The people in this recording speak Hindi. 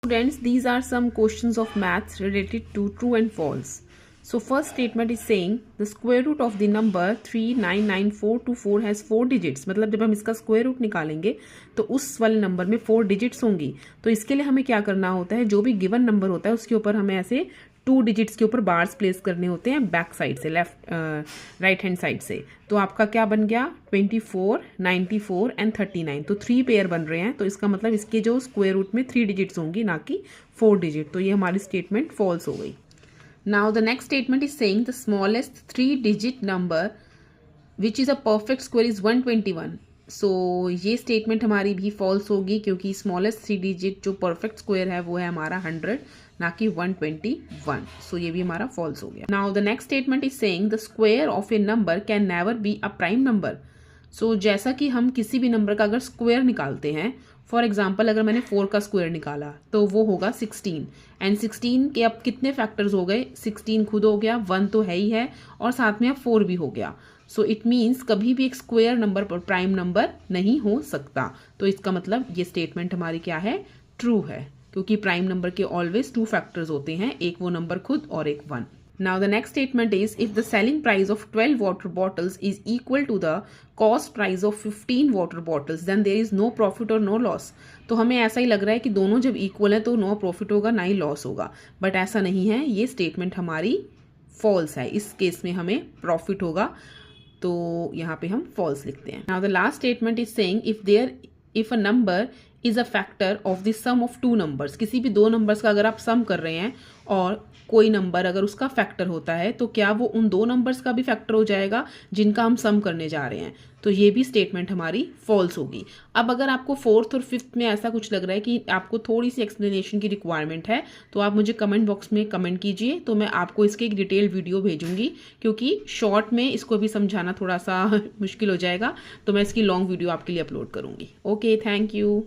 Students, these are some questions of maths related to true and false. So first statement is saying the square root of the number 3999424 has 4 digits. मतलब जब हम इसका स्क्वायर रूट निकालेंगे तो उस वाले नंबर में 4 डिजिट्स होंगी. तो इसके लिए हमें क्या करना होता है, जो भी गिवन नंबर होता है उसके ऊपर हमें ऐसे 2 डिजिट्स के ऊपर बार्स प्लेस करने होते हैं बैक साइड से, लेफ्ट राइट हैंड साइड से. तो आपका क्या बन गया 24, 94 एंड 39. तो 3 पेयर बन रहे हैं. तो इसका मतलब इसके जो स्क्वायर रूट में 3 डिजिट्स होंगी, ना कि 4 डिजिट. तो ये हमारी स्टेटमेंट फॉल्स हो गई. Now the next statement is saying the smallest 3-digit number which is a perfect square is 121. So ये statement हमारी भी false होगी क्योंकि smallest 3 digit जो perfect square है वो है हमारा 100, ना कि 121. So ये भी हमारा false हो गया. Now the next statement is saying the square of a number can never be a prime number. So जैसा कि हम किसी भी नंबर का अगर स्क्वायर निकालते हैं, फॉर एग्जाम्पल अगर मैंने 4 का स्क्वायर निकाला तो वो होगा 16. एंड 16 के अब कितने फैक्टर्स हो गए, 16 खुद हो गया, 1 तो है ही है, और साथ में अब 4 भी हो गया. सो इट मीन्स कभी भी एक स्क्वायर नंबर पर प्राइम नंबर नहीं हो सकता. तो इसका मतलब ये स्टेटमेंट हमारी क्या है, ट्रू है, क्योंकि प्राइम नंबर के ऑलवेज 2 फैक्टर्स होते हैं, एक वो नंबर खुद और एक 1. Now the next statement is if the selling price of 12 water bottles is equal to the cost price of 15 water bottles then there is no profit or no loss. तो हमें ऐसा ही लग रहा है कि दोनों जब इक्वल है तो नो प्रॉफिट होगा ना ही लॉस होगा, बट ऐसा नहीं है. ये स्टेटमेंट हमारी फॉल्स है. इस केस में हमें प्रॉफिट होगा, तो यहाँ पे हम फॉल्स लिखते हैं. Now the last statement is saying if a number is a factor of the sum of 2 numbers. किसी भी 2 नंबर्स का अगर आप सम कर रहे हैं और कोई नंबर अगर उसका फैक्टर होता है तो क्या वो उन 2 नंबर्स का भी फैक्टर हो जाएगा जिनका हम सम करने जा रहे हैं. तो ये भी स्टेटमेंट हमारी फॉल्स होगी. अब अगर आपको 4th और 5th में ऐसा कुछ लग रहा है कि आपको थोड़ी सी एक्सप्लेनेशन की रिक्वायरमेंट है तो आप मुझे कमेंट बॉक्स में कमेंट कीजिए, तो मैं आपको इसके एक डिटेल वीडियो भेजूंगी, क्योंकि शॉर्ट में इसको भी समझाना थोड़ा सा मुश्किल हो जाएगा. तो मैं इसकी लॉन्ग वीडियो आपके लिए अपलोड करूंगी. Okay, thank you.